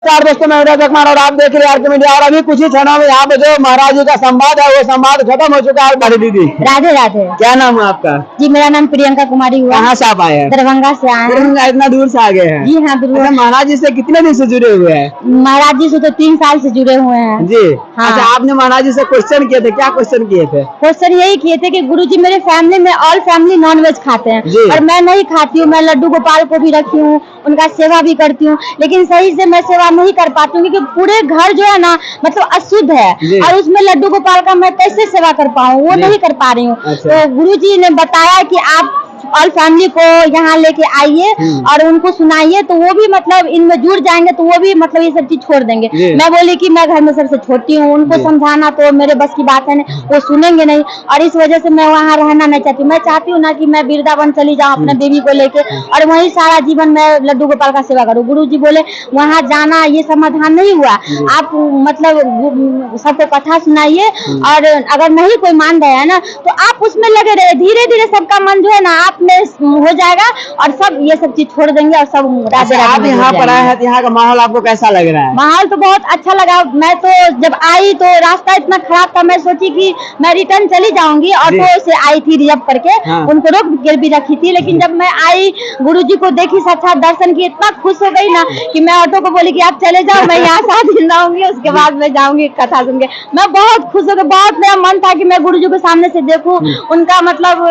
चार दोस्तों में और आप देख रहे हैं मीडिया। और अभी कुछ ही क्षणों में यहाँ पे जो महाराज जी का संवाद है वो संवाद खत्म हो चुका है। दीदी राधे राधे। क्या नाम है आपका? जी मेरा नाम प्रियंका कुमारी हुआ। कहाँ से आप आए हैं? दरभंगा से आए हैं। इतना दूर से आ गए हैं? जी हाँ बिल्कुल। अच्छा, महाराज जी से कितने दिन से जुड़े हुए हैं? महाराज जी से तो 3 साल से जुड़े हुए हैं। जी हाँ। अच्छा, आपने महाराज जी से क्वेश्चन किए थे, क्या क्वेश्चन किए थे? क्वेश्चन यही किए थे कि गुरुजी मेरे फैमिली में ऑल फैमिली नॉनवेज खाते हैं और मैं नहीं खाती हूँ। मैं लड्डू गोपाल को भी रखी हूँ, उनका सेवा भी करती हूँ, लेकिन सही से मैं सेवा नहीं कर पाती हूँ क्योंकि पूरे घर जो है ना मतलब अशुद्ध है और उसमें लड्डू गोपाल का मैं कैसे सेवा कर पाऊँ, वो नहीं कर पा रही हूँ। तो गुरुजी ने बताया कि आप ऑल फैमिली को यहाँ लेके आइए और उनको सुनाइए तो वो भी मतलब इनमें जुड़ जाएंगे, तो वो भी मतलब ये सब चीज छोड़ देंगे। मैं बोली कि मैं घर में सबसे छोटी हूँ, उनको समझाना तो मेरे बस की बात है नहीं, वो सुनेंगे नहीं और इस वजह से मैं वहाँ रहना नहीं चाहती। मैं चाहती हूँ ना कि मैं वृंदावन चली जाऊँ अपने बेबी को लेके और वहीं सारा जीवन मैं लड्डू गोपाल का सेवा करूँ। गुरु जी बोले वहाँ जाना ये समाधान नहीं हुआ, आप मतलब सबको कथा सुनाइए और अगर नहीं कोई मान रहे हैं ना तो आप उसमें लगे रहे, धीरे धीरे सबका मन जो है ना आप में हो जाएगा और सब ये सब चीज छोड़ देंगे और सब राधे राधे। आप यहाँ पर आए हैं तो यहाँ का माहौल आपको कैसा लग रहा है? माहौल तो बहुत अच्छा लगा। मैं तो जब आई तो रास्ता इतना खराब था, मैं सोची कि मैं रिटर्न चली जाऊंगी, ऑटो से आई थी रिजर्व करके। उनको रोक के भी रखी थी, लेकिन जब मैं आई गुरुजी को देखी, साक्षात दर्शन की, इतना खुश हो गई ना कि मैं ऑटो को बोली कि आप चले जाओ, मैं यहाँ 7 दिन रहूंगी, उसके बाद मैं जाऊंगी कथा सुन के। मैं बहुत खुश हो गई, बहुत मेरा मन था कि मैं गुरुजी को सामने से देखूं, उनका मतलब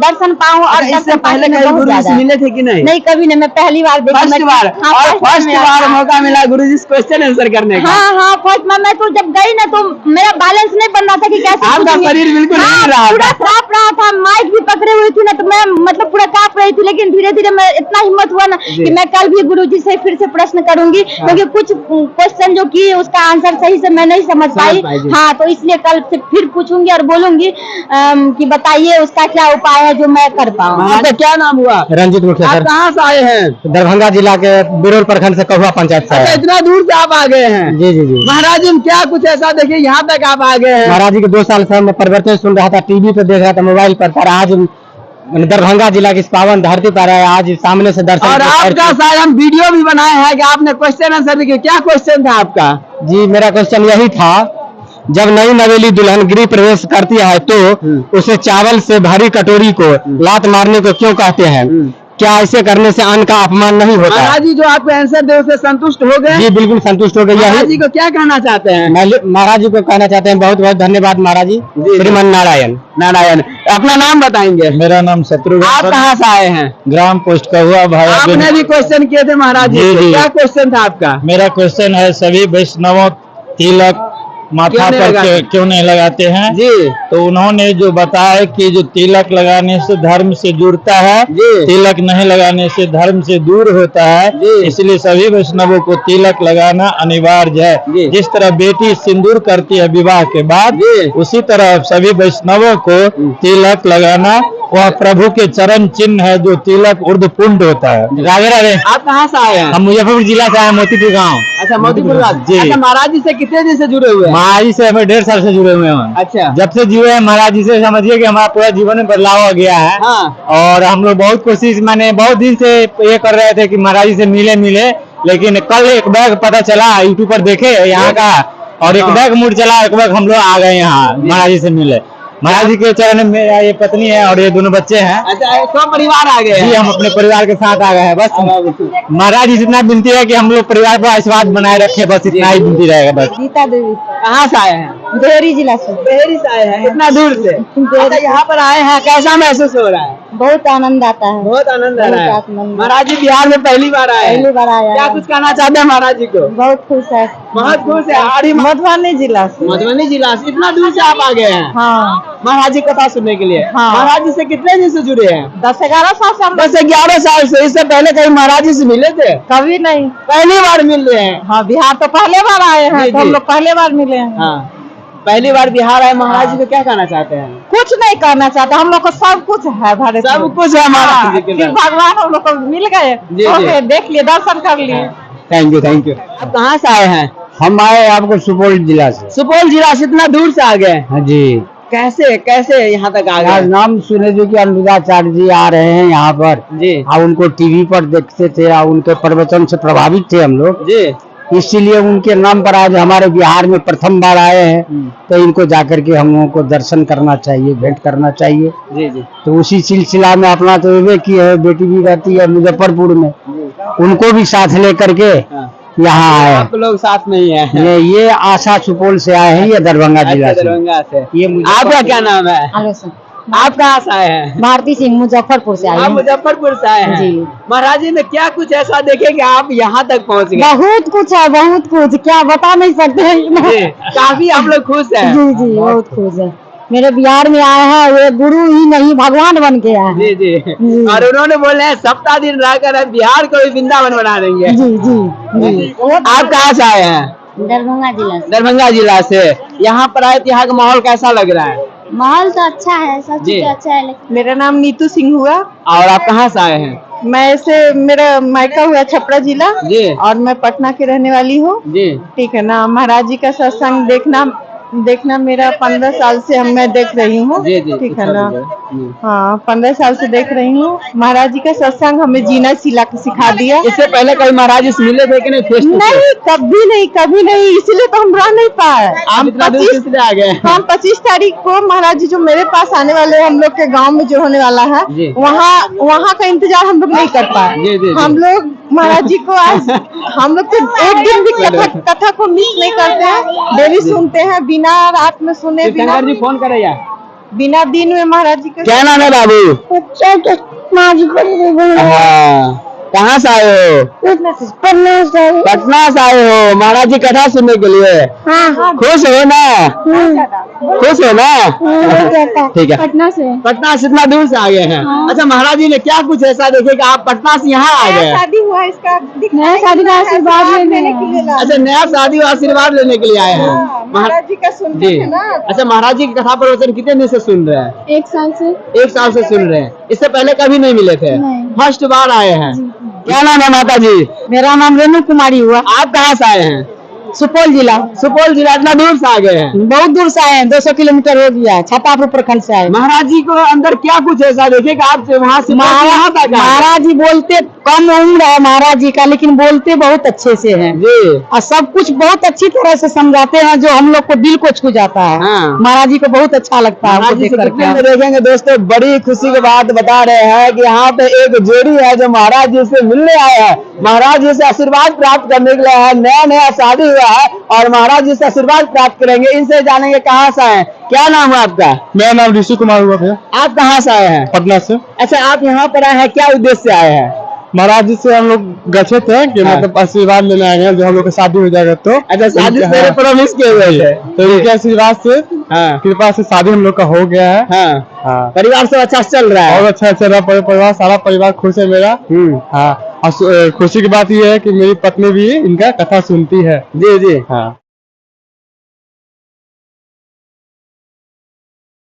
दर्शन पाऊं। और इससे पहले कहीं गुरुजी से मिले थे कि नहीं? नहीं कभी नहीं, मैं पहली बार देखी। फर्स्ट बार मौका मिला गुरुजी से क्वेश्चन आंसर करने का। हाँ फर्स्ट में मैं तो जब गई ना तो मेरा बैलेंस नहीं बन रहा था कि कैसे आपका शरीर बिल्कुल नहीं रहा, पूरा कांप रहा था, माइक भी पकड़े हुई थी ना तो मैं मतलब पूरा कांप रही थी, लेकिन धीरे धीरे मैं इतना हिम्मत हुआ ना कि मैं कल भी गुरुजी से फिर से प्रश्न करूंगी क्योंकि कुछ क्वेश्चन जो की उसका आंसर सही से मैं नहीं समझ पाई। हाँ तो इसलिए कल से फिर पूछूंगी और बोलूंगी कि बताइए उसका क्या उपाय है जो मैं कर पाऊँ। क्या नाम हुआ? रंजीत मुखिया सर। कहाँ से आए हैं? दरभंगा जिला के बिरोल प्रखंड से कहुआ पंचायत से। इतना दूर से आप आ गए हैं? जी जी जी। महाराज जी क्या कुछ ऐसा देखिए यहाँ तक आप आ गए हैं? महाराज जी के 2 साल से मैं परिवर्तन सुन रहा था, टीवी पे देख रहा था, मोबाइल पर आज दरभंगा जिला की इस पावन धरती पर है, आज सामने से दर्शन। और आपका शायद हम वीडियो भी बनाए हैं कि आपने क्वेश्चन आंसर देखिए। क्या क्वेश्चन था आपका? जी मेरा क्वेश्चन यही था, जब नई नवेली दुल्हन गृह प्रवेश करती है तो उसे चावल से भरी कटोरी को लात मारने को क्यों कहते हैं? क्या ऐसे करने से अन्न का अपमान नहीं होता? महाराज जी जो आपको आंसर दे उसे संतुष्ट हो गए? जी बिल्कुल संतुष्ट हो गए। महाराज जी को क्या कहना चाहते हैं? महाराज जी को कहना चाहते हैं बहुत बहुत धन्यवाद महाराज जी। श्रीमान नारायण। नारायण। अपना नाम बताएंगे? मेरा नाम शत्रुघ्न। आप कहाँ से आए हैं? ग्राम पोस्ट का हुआ भाई। आपने भी क्वेश्चन किए थे महाराज जी से, क्या क्वेश्चन था आपका? मेरा क्वेश्चन है, सभी वैष्णव तिलक माथा पर क्यों नहीं लगाते हैं? जी तो उन्होंने जो बताया कि जो तिलक लगाने से धर्म से जुड़ता है, तिलक नहीं लगाने से धर्म से दूर होता है, इसलिए सभी वैष्णवों को तिलक लगाना अनिवार्य है। जिस तरह बेटी सिंदूर करती है विवाह के बाद, उसी तरह सभी वैष्णवों को तिलक लगाना वह प्रभु के चरण चिन्ह है, जो तिलक उर्ध पुंड होता है। राधे राधे। आप कहाँ से आए हैं? हम मुजफ्फरपुर जिला से आए, मोतीपुर गाँव। अच्छा मोतीपुर जी। अच्छा महाराज जी से कितने दिन से जुड़े हुए हैं? महाराज जी से हमें 1.5 साल से जुड़े हुए हैं। अच्छा जब से जुड़े हैं महाराज जी से समझिए कि हमारा पूरा जीवन में बदलाव आ गया है। और हम लोग बहुत कोशिश मैंने बहुत दिन से ये कर रहे थे कि महाराज जी से मिले, लेकिन कल एक बैग पता चला यूट्यूब पर देखे यहाँ का, और एक बैग मुड़ चला, एक बैग हम लोग आ गए यहाँ महाराज जी से मिले। महाराज जी के चरण में ये पत्नी है और ये दोनों बच्चे हैं। अच्छा सब परिवार आ गए? जी हम अपने परिवार के साथ आ गए हैं। बस महाराज जी से इतना विनती है कि हम लोग परिवार पर आशीर्वाद बनाए रखे, बस इतना ही विनती रहेगा। बस। गीता देवी। कहाँ से आए हैं? देहरी जिला से। देहरी से आए हैं इतना दूर से? अच्छा यहाँ पर आए हैं, कैसा महसूस हो रहा है? बहुत आनंद आता है। बहुत आनंद आ रहा है। महाराज जी बिहार में पहली बार आए? पहली बार आया। क्या कुछ कहना चाहते हैं महाराज जी को? बहुत खुश है। बहुत खुश है। मधुबनी जिला से। मधुबनी जिला से इतना दूर से आप आ गए हैं? हाँ महाराज जी कथा सुनने के लिए। हाँ। महाराज जी से कितने दिन से जुड़े हैं? 10-11 साल से। 10-11 साल से। इससे पहले कहीं महाराज जी से मिले थे? कभी नहीं, पहली बार मिल रहे हैं। हाँ बिहार तो पहले बार आए हैं, तो हम लोग पहले बार मिले हैं। हाँ पहली बार बिहार आए। महाराज जी को क्या कहना चाहते हैं? कुछ नहीं कहना चाहते, हम लोग को सब कुछ है भारत, सब कुछ है महाराज जी के। भगवान हम लोग को मिल गए, देख लिए, दर्शन कर लिए। Thank you thank you. आप कहाँ से आए हैं? हम आए आपको सुपौल जिला से। सुपौल जिला से इतना दूर से आ गए? हाँ जी। कैसे यहाँ तक आ गए? नाम सुने थे कि अनुराचार्य जी आ रहे हैं यहाँ पर जी, और उनको टीवी पर देखते थे और उनके प्रवचन से प्रभावित थे हम लोग जी। इसीलिए उनके नाम पर आज हमारे बिहार में प्रथम बार आए हैं, तो इनको जाकर के हम लोगों को दर्शन करना चाहिए, भेंट करना चाहिए। जी जी तो उसी सिलसिला में अपना तो ये की है, बेटी भी रहती है मुजफ्फरपुर में, उनको भी साथ लेकर के यहाँ आए। आप लोग साथ में ही हैं? ये आशा सुपौल से आए हैं, ये दरभंगा जिला से। दरभंगा से। ये आपका क्या नाम है? हेलो सर, आप कहाँ से आए हैं? भारती सिंह मुजफ्फरपुर से आप मुजफ्फरपुर से आए हैं? जी। महाराज जी में क्या कुछ ऐसा देखे कि आप यहाँ तक पहुँच गए? बहुत कुछ है, बहुत कुछ, क्या बता नहीं सकते जी, काफी हम लोग खुश हैं। जी जी बहुत खुश है। मेरे बिहार में आए हैं, वे गुरु ही नहीं भगवान बन के आए हैं। जी जी, और उन्होंने बोले हैं 17 दिन रहकर बिहार को भी वृंदावन बना देंगे। जी जी जी। आप कहाँ से आए हैं? दरभंगा जिला से। दरभंगा जिला से। यहाँ पर आए तो यहाँ का माहौल कैसा लग रहा है? माहौल तो अच्छा है, सब जी। चीज अच्छा है, लेकिन मेरा नाम नीतू सिंह हुआ। और आप कहाँ से आए हैं? मैं से मेरा मायका हुआ छपरा जिला जी और मैं पटना की रहने वाली हूँ। जी ठीक है ना। महाराज जी का सत्संग देखना मेरा 15 साल से मैं देख रही हूँ। जी जी, ठीक है ना। जी। हाँ 15 साल से देख रही हूँ। महाराज जी का सत्संग हमें जीना सिखा दिया। इससे पहले कभी महाराज जी से मिले थे कि नहीं? Face to face? नहीं, कभी नहीं, इसलिए तो हम रह नहीं पाए। आप इतना दूर किस लिए आ गए? हम 25 तारीख को महाराज जी जो मेरे पास आने वाले हैं, हम लोग के गांव में जो होने वाला है, जी। वहाँ का इंतजार हम लोग नहीं कर पाए। जी, जी, जी। हम लोग महाराज जी को आज हम लोग तो एक दिन भी कथा को मिस नहीं करते हैं, डेली सुनते हैं, बिना रात में सुने, बिना शंकर जी फोन करे या? बिना दिन में महाराज जी का। क्या नाम है बाबू? हाँ, कहाँ से आए हो? पटना से आए हो महाराज जी कथा सुनने के लिए। खुश हो ना? खुश हो ना? ठीक है। पटना से। पटना से इतना दूर से आ गए हैं। अच्छा, महाराज जी ने क्या कुछ ऐसा देखे कि आप पटना से यहाँ आ गए? शादी हुआ इसका नया शादी का आशीर्वाद लेने के लिए लाए। अच्छा, नया शादी और आशीर्वाद लेने के लिए आए हैं। महाराज जी का सुनते जी। थे ना। अच्छा, महाराज जी की कथा प्रवचन कितने दिन से सुन रहे हैं? 1 साल से। 1 साल से सुन रहे हैं। इससे पहले कभी नहीं मिले थे? नहीं। फर्स्ट बार आए हैं। क्या नाम है माता जी? मेरा नाम रेणु कुमारी हुआ, आप कहाँ से आए हैं? सुपौल जिला। सुपौल जिला इतना दूर से आ गए हैं? बहुत दूर से आए हैं, 200 किलोमीटर हो गया, छातापुर प्रखंड से आए। महाराज जी को अंदर क्या कुछ ऐसा देखे कि आप वहाँ से यहाँ तक आए? महाराज जी बोलते, कम उम्र है महाराज जी का, लेकिन बोलते बहुत अच्छे से हैं जी। और सब कुछ बहुत अच्छी तरह से समझाते हैं, जो हम लोग को दिल को छू जाता है। हाँ। महाराज जी को बहुत अच्छा लगता है महाराज उनको जी से देख कितने करके। में देखेंगे दोस्तों, बड़ी खुशी की बात बता रहे हैं कि यहाँ पे एक जोड़ी है जो महाराज जी से मिलने आए हैं, महाराज जी से आशीर्वाद प्राप्त करने के लिए है। नया शादी हुआ है और महाराज जी से आशीर्वाद प्राप्त करेंगे। इनसे जानेंगे कहाँ से आए हैं। क्या नाम है आपका? मेरा नाम ऋषि कुमार हुआ भैया, आप कहाँ से आए हैं? पटना से। अच्छा, आप यहाँ पर आए हैं, क्या उद्देश्य से आए हैं? महाराज जी से हम लोग गए थे कि हाँ। मतलब आशीर्वाद लेने आए हैं, जो हम लोग का शादी हो जाएगा तो। अच्छा, शादी से हाँ। पहले प्रॉमिस किए हुए थे। तो उनके आशीर्वाद से, हाँ कृपा से शादी हम लोग का हो गया है। हाँ, हाँ, परिवार सब अच्छा से चल रहा है। और अच्छा चल रहा है परिवार, सारा परिवार खुश है मेरा। हाँ, और खुशी की बात यह है कि मेरी पत्नी भी इनका कथा सुनती है। जी जी। हाँ।